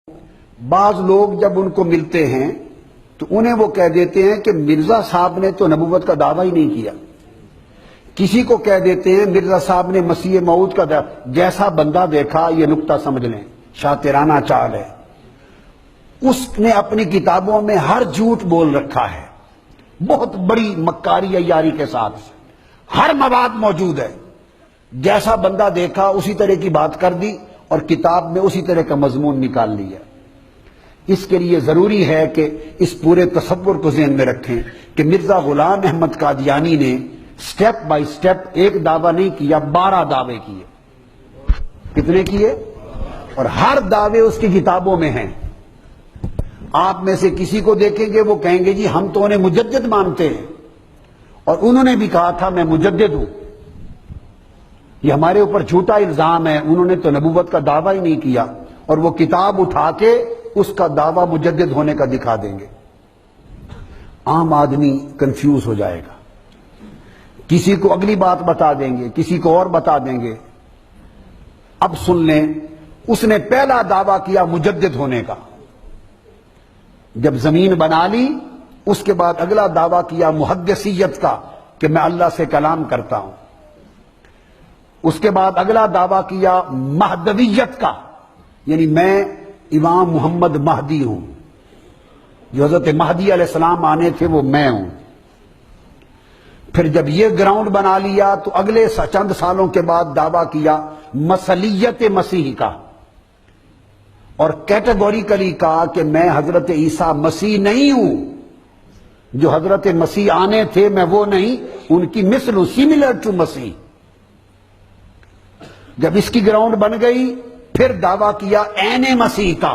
بعض لوگ جب ان کو ملتے ہیں تو انہیں وہ کہہ دیتے ہیں کہ مرزا صاحب نے تو نبوت کا دعویٰ ہی نہیں کیا. کسی کو کہہ دیتے ہیں مرزا صاحب نے مسیح موعود کا دعویٰ. جیسا بندہ دیکھا یہ نکتہ سمجھ لیں، شاطرانہ چال ہے. اس نے اپنی کتابوں میں ہر جھوٹ بول رکھا ہے، بہت بڑی مکاری عیاری کے ساتھ. ہر مواد موجود ہے، جیسا بندہ دیکھا اسی طرح کی بات کر دی اور کتاب میں اسی طرح کا مضمون نکال لیا. اس کے لیے ضروری ہے کہ اس پورے تصور کو ذہن میں رکھیں کہ مرزا غلام احمد قادیانی نے سٹیپ بائی سٹیپ ایک دعویٰ نہیں کیا، 12 دعوے کیے. کتنے کیے؟ اور ہر دعوے اس کی کتابوں میں ہیں. آپ میں سے کسی کو دیکھیں گے وہ کہیں گے جی ہم تو انہیں مجدد مانتے ہیں، اور انہوں نے بھی کہا تھا میں مجدد ہوں. یہ ہمارے اوپر جھوٹا الزام ہے، انہوں نے تو نبوت کا دعویٰ ہی نہیں کیا، اور وہ کتاب اٹھا کے اس کا دعویٰ مجدد ہونے کا دکھا دیں گے. عام آدمی کنفیوز ہو جائے گا. کسی کو اگلی بات بتا دیں گے، کسی کو اور بتا دیں گے. اب سن لیں، اس نے پہلا دعویٰ کیا مجدد ہونے کا. جب زمین بنا لی اس کے بعد اگلا دعویٰ کیا محدثیت کا کہ میں اللہ سے کلام کرتا ہوں. اس کے بعد اگلا دعویٰ کیا مہدویت کا، یعنی میں امام محمد مہدی ہوں، جو حضرت مہدی علیہ السلام آنے تھے وہ میں ہوں. پھر جب یہ گراؤنڈ بنا لیا تو اگلے چند سالوں کے بعد دعویٰ کیا مسیحیت مسیح کا، اور کیٹیگوریکلی کہا کہ میں حضرت عیسیٰ مسیح نہیں ہوں، جو حضرت مسیح آنے تھے میں وہ نہیں، ان کی مثل ہوں، سیملر ٹو مسیح. جب اس کی گراؤنڈ بن گئی پھر دعویٰ کیا عین مسیح کا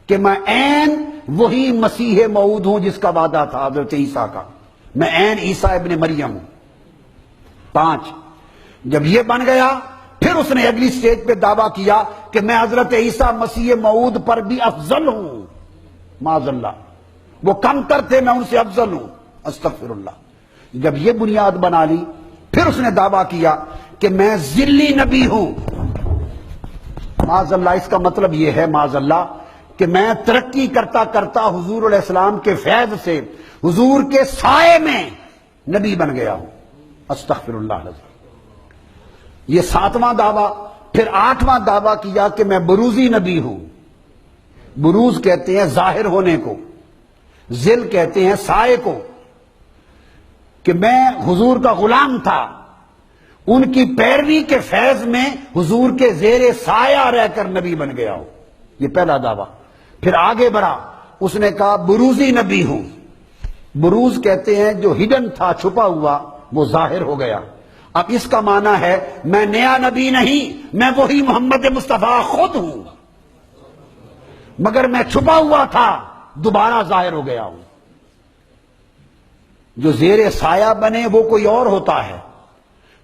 کہ میں عین وہی مسیح موعود ہوں جس کا وعدہ تھا حضرت عیسیٰ کا، میں عین عیسیٰ ابن مریم ہوں. 5 جب یہ بن گیا پھر اس نے اگلی سٹیج پہ دعویٰ کیا کہ میں حضرت عیسیٰ مسیح موعود پر بھی افضل ہوں. معاذ اللہ، وہ کم تر تھے میں ان سے افضل ہوں، استغفر اللہ. جب یہ بنیاد بنا لی پھر اس نے دعویٰ کیا کہ میں ذلی نبی ہوں. معاذ اللہ، اس کا مطلب یہ ہے معاذ اللہ کہ میں ترقی کرتا کرتا حضور علیہ السلام کے فیض سے حضور کے سائے میں نبی بن گیا ہوں. استغفر اللہ. یہ 7واں دعویٰ. پھر 8واں دعویٰ کیا کہ میں بروزی نبی ہوں. بروز کہتے ہیں ظاہر ہونے کو، ذل کہتے ہیں سائے کو، کہ میں حضور کا غلام تھا، ان کی پیروی کے فیض میں حضور کے زیر سایہ رہ کر نبی بن گیا ہوں. یہ پہلا دعویٰ. پھر آگے بڑھا، اس نے کہا بروزی نبی ہوں. بروز کہتے ہیں جو ہڈن تھا، چھپا ہوا، وہ ظاہر ہو گیا. اب اس کا معنی ہے میں نیا نبی نہیں، میں وہی محمد مصطفیٰ خود ہوں، مگر میں چھپا ہوا تھا، دوبارہ ظاہر ہو گیا ہوں. جو زیر سایہ بنے وہ کوئی اور ہوتا ہے،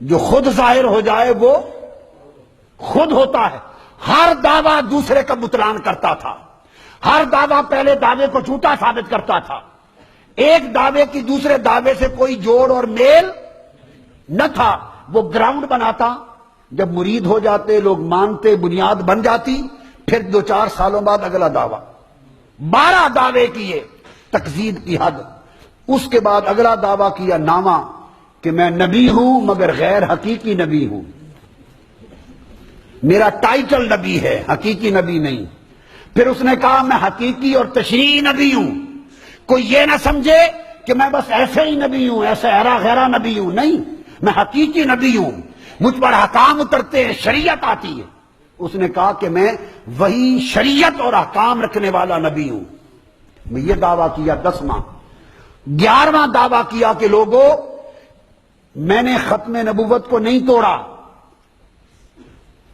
جو خود ظاہر ہو جائے وہ خود ہوتا ہے. ہر دعویٰ دوسرے کا بطلان کرتا تھا، ہر دعویٰ پہلے دعوے کو جھوٹا ثابت کرتا تھا. ایک دعوے کی دوسرے دعوے سے کوئی جوڑ اور میل نہ تھا. وہ گراؤنڈ بناتا، جب مرید ہو جاتے، لوگ مانتے، بنیاد بن جاتی، پھر 2-4 سالوں بعد اگلا دعویٰ. 12 دعوے کیے، تکذیب کی حد. اس کے بعد اگلا دعویٰ کیا نامہ کہ میں نبی ہوں مگر غیر حقیقی نبی ہوں، میرا ٹائٹل نبی ہے، حقیقی نبی نہیں. پھر اس نے کہا میں حقیقی اور تشریعی نبی ہوں، کوئی یہ نہ سمجھے کہ میں بس ایسے ہی نبی ہوں، ایسے ہرا غیرہ نبی ہوں، نہیں، میں حقیقی نبی ہوں، مجھ پر احکام اترتے ہیں، شریعت آتی ہے. اس نے کہا کہ میں وہی شریعت اور احکام رکھنے والا نبی ہوں. میں یہ دعویٰ کیا 10واں. 11واں دعویٰ کیا کہ لوگوں میں نے ختم نبوت کو نہیں توڑا،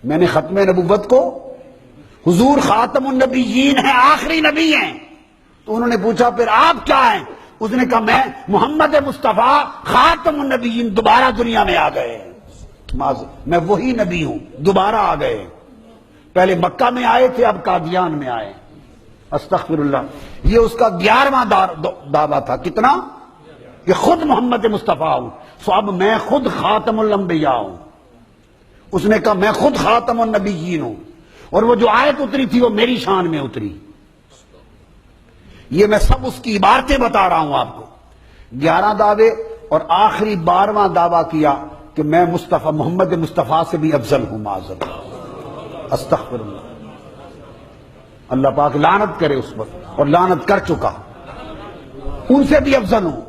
میں نے ختم نبوت کو، حضور خاتم النبیین ہیں، آخری نبی ہیں. تو انہوں نے پوچھا پھر آپ کیا ہیں؟ اس نے کہا میں محمد مصطفیٰ خاتم النبیین، دوبارہ دنیا میں آ گئے ہیں، میں وہی نبی ہوں، دوبارہ آ گئے. پہلے مکہ میں آئے تھے، اب قادیان میں آئے. استغفر اللہ. یہ اس کا 11واں دعویٰ تھا. کتنا؟ کہ خود محمد مصطفیٰ ہوں. سو اب میں خود خاتم الانبیاء ہوں. اس نے کہا میں خود خاتم النبیین ہوں. اور وہ جو آیت اتری تھی وہ میری شان میں اتری. یہ میں سب اس کی عبارتیں بتا رہا ہوں آپ کو. 11 دعوے اور آخری 12واں دعویٰ کیا کہ میں مصطفیٰ محمد مصطفیٰ سے بھی افضل ہوں. معاذ اللہ، استغفر اللہ. اللہ پاک لعنت کرے اس پر، اور لعنت کر چکا. ان سے بھی افضل ہوں.